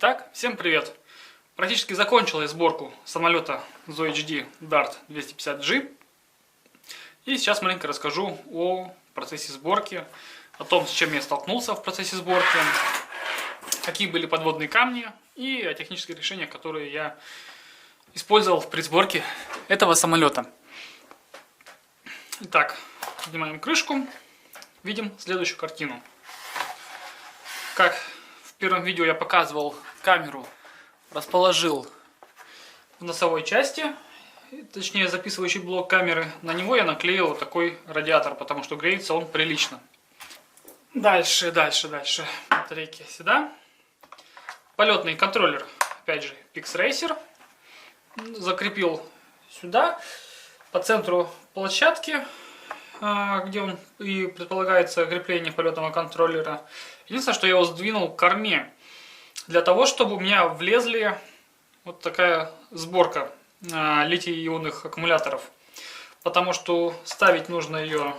Итак, всем привет! Практически закончил я сборку самолета ZOHD Dart 250G. И сейчас маленько расскажу о процессе сборки, о том, с чем я столкнулся в процессе сборки, какие были подводные камни и о технических решениях, которые я использовал при сборке этого самолета. Итак, поднимаем крышку, видим следующую картину. Как в первом видео я показывал, камеру расположил в носовой части, точнее записывающий блок камеры. На него я наклеил вот такой радиатор, потому что греется он прилично. Дальше. Батарейки сюда. Полетный контроллер, опять же, PixRacer. Закрепил сюда, по центру площадки, где он и предполагается крепление полетного контроллера. Единственное, что я его сдвинул к корме, для того, чтобы у меня влезли вот такая сборка литий-ионных аккумуляторов. Потому что ставить нужно ее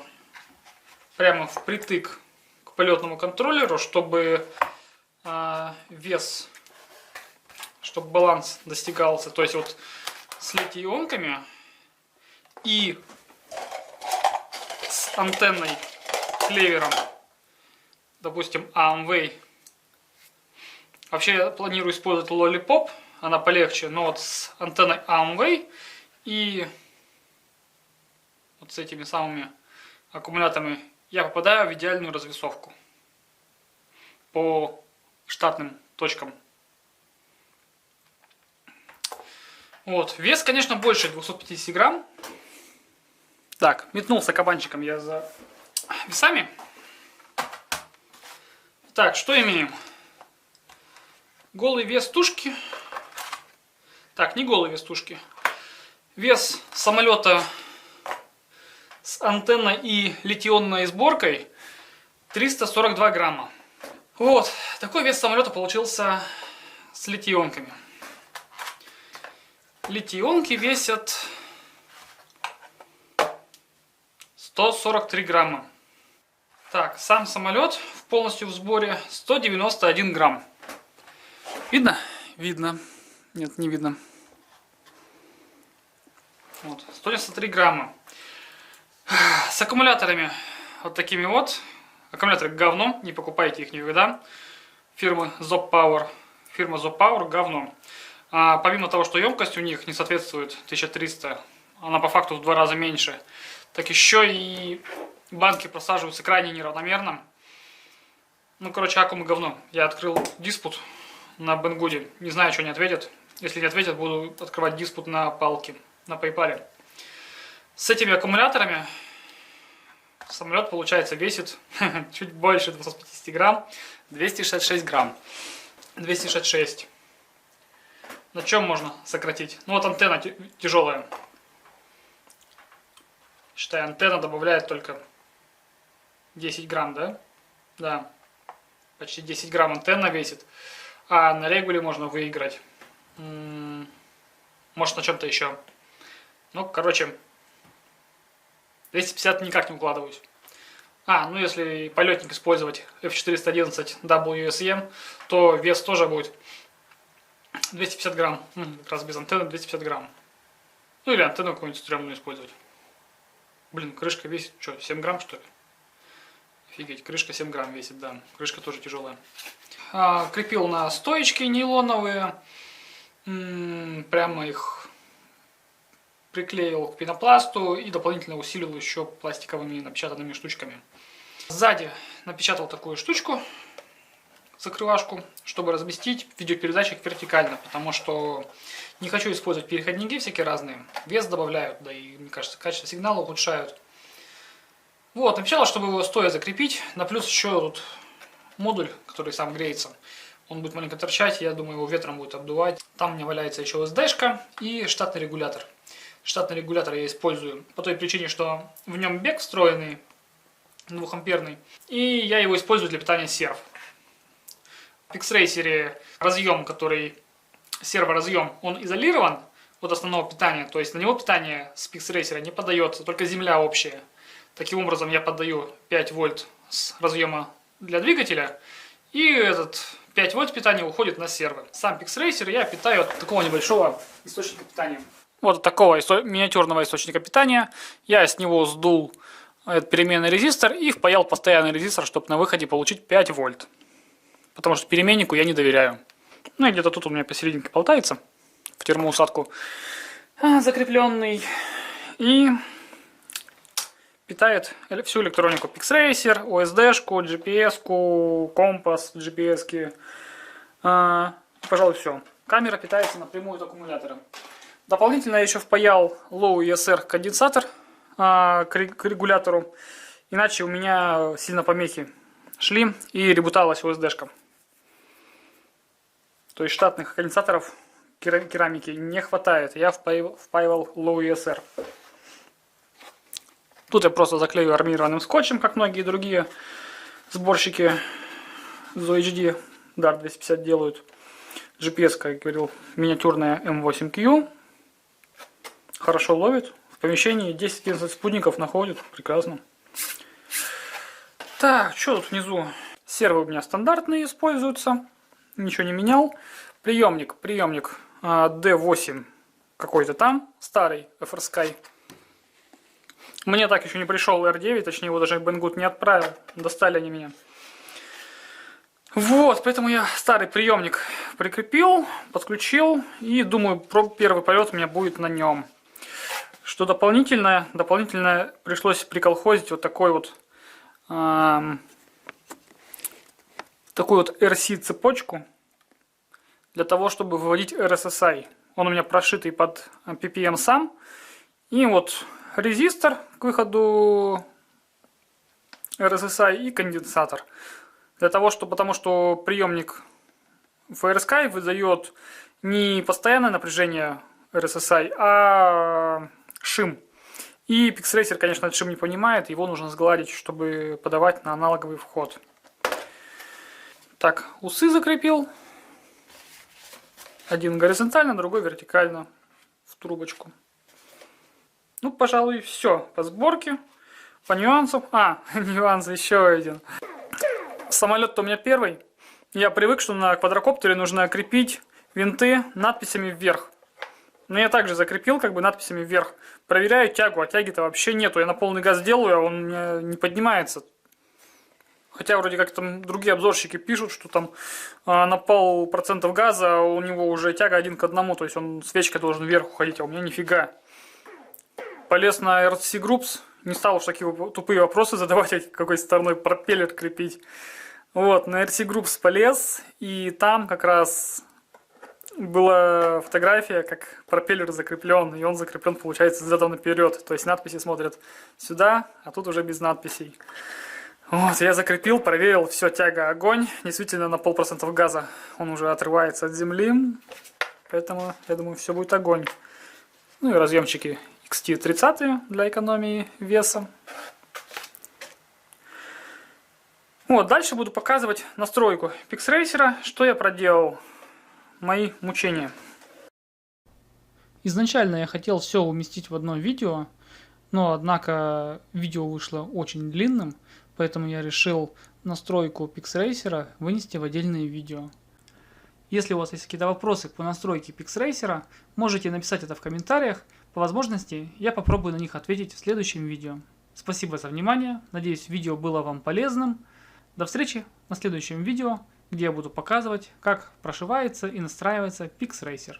прямо впритык к полетному контроллеру, чтобы вес, чтобы баланс достигался. То есть вот с литий-ионками и с антенной клевером, допустим, Amway. Вообще я планирую использовать Lollipop, она полегче, но вот с антенной Amway и вот с этими самыми аккумуляторами я попадаю в идеальную развесовку по штатным точкам. Вот, вес, конечно, больше 250 грамм. Так, метнулся кабанчиком я за весами. Так, что имеем? Голый вес тушки. Так, не голый вес тушки. Вес самолета с антенной и литий-ионной сборкой 342 грамма. Вот, такой вес самолета получился с литий-ионками. Литий-ионки весят 143 грамма. Так, сам самолет полностью в сборе 191 грамм. Видно? Видно. Нет, не видно. Вот, 193 грамма. С аккумуляторами вот такими вот. Аккумуляторы говно, не покупайте их никогда. Фирмы ZOPPOWER. Фирма ZOPPOWER говно. Помимо того, что емкость у них не соответствует 1300, она по факту в 2 раза меньше, так еще и банки просаживаются крайне неравномерно. Ну, короче, аккумы говно. Я открыл диспут на Banggood. Не знаю, что они ответят. Если не ответят, буду открывать диспут на палке, на PayPal. С этими аккумуляторами самолет, получается, весит чуть больше 250 грамм. 266 грамм. 266. На чем можно сократить? Ну, вот антенна тяжелая. Считай, антенна добавляет только 10 грамм, да? Да. Почти 10 грамм антенна весит. А на регуле можно выиграть. Может, на чем-то еще. Ну, короче, 250 никак не укладываюсь. Ну если полетник использовать F411 WSM, то вес тоже будет 250 грамм. Как раз без антенны 250 грамм. Ну или антенну какую-нибудь стрёмную использовать. Блин, крышка весит, что, 7 грамм, что ли? Офигеть, крышка 7 грамм весит, да. Крышка тоже тяжелая. Крепил на стоечки нейлоновые. Прямо их приклеил к пенопласту и дополнительно усилил еще пластиковыми напечатанными штучками. Сзади напечатал такую штучку, закрывашку, чтобы разместить видеопередатчик вертикально, потому что не хочу использовать переходники всякие разные. Вес добавляют, да и, мне кажется, качество сигнала ухудшают. Вот, напечатал, чтобы его стоя закрепить. На плюс еще тут модуль, который сам греется. Он будет маленько торчать, я думаю, его ветром будет обдувать. Там у меня валяется еще SD-шка и штатный регулятор. Штатный регулятор я использую по той причине, что в нем бег встроенный, 2-амперный. И я его использую для питания серв. В PixRacer разъем, который серворазъем, он изолирован от основного питания. То есть на него питание с PixRacer не подается, только земля общая. Таким образом я подаю 5 вольт с разъема для двигателя. И этот 5 вольт питания уходит на сервер. Сам PixRacer я питаю от такого небольшого источника питания. Вот от такого миниатюрного источника питания. Я с него сдул этот переменный резистор и впаял постоянный резистор, чтобы на выходе получить 5 вольт. Потому что переменнику я не доверяю. Ну и где-то тут у меня посерединке болтается. В термоусадку закрепленный. И питает всю электронику. PixRacer, OSD-шку, GPS-ку, компас, GPS-ки. Пожалуй, все. Камера питается напрямую от аккумулятора. Дополнительно я еще впаял Low ESR конденсатор к регулятору. Иначе у меня сильно помехи шли и ребуталась OSD-шка. То есть штатных конденсаторов керамики не хватает. Я впаивал Low ESR. Тут я просто заклею армированным скотчем, как многие другие сборщики ZOHD Dart 250 делают. GPS, как я говорил, миниатюрная M8Q. Хорошо ловит. В помещении 10-11 спутников находит. Прекрасно. Так, что тут внизу? Сервы у меня стандартные используются. Ничего не менял. Приемник D8 какой-то там. Старый FrSky. Мне так еще не пришел R9, точнее его даже Banggood не отправил. Достали они меня. Вот, поэтому я старый приемник прикрепил, подключил. И думаю, первый полет у меня будет на нем. Что дополнительно пришлось приколхозить вот такой вот RC цепочку. Для того, чтобы выводить RSSI. Он у меня прошитый под PPM сам. И вот резистор к выходу RSSI и конденсатор. Потому что приемник FrSky выдает не постоянное напряжение RSSI, а шим. И PixRacer, конечно, этот шим не понимает, его нужно сгладить, чтобы подавать на аналоговый вход. Так, усы закрепил. Один горизонтально, другой вертикально в трубочку. Ну, пожалуй, все по сборке, по нюансам. Нюанс еще один. Самолет-то у меня первый. Я привык, что на квадрокоптере нужно крепить винты надписями вверх. Но я также закрепил надписями вверх. Проверяю тягу, а тяги-то вообще нету. Я на полный газ делаю, а он у меня не поднимается. Хотя вроде как там другие обзорщики пишут, что там на 0,5% газа у него уже тяга 1 к 1. То есть он свечкой должен вверх уходить, а у меня нифига. Полез на RC Groups, не стал уж такие тупые вопросы задавать, какой стороной пропеллер крепить. Вот, на RC Groups полез, и там как раз была фотография, как пропеллер закреплен, и он закреплен, получается, задом наперед. То есть надписи смотрят сюда, а тут уже без надписей. Вот, я закрепил, проверил, все, тяга огонь, действительно на 0,5% газа он уже отрывается от земли, поэтому я думаю, все будет огонь. Ну и разъемчики XT30 для экономии веса. Вот, дальше буду показывать настройку PixRacer, что я проделал, мои мучения. Изначально я хотел все уместить в одно видео, но однако видео вышло очень длинным, поэтому я решил настройку PixRacer вынести в отдельное видео. Если у вас есть какие-то вопросы по настройке PixRacer, можете написать это в комментариях. По возможности я попробую на них ответить в следующем видео. Спасибо за внимание, надеюсь, видео было вам полезным. До встречи на следующем видео, где я буду показывать, как прошивается и настраивается PixRacer.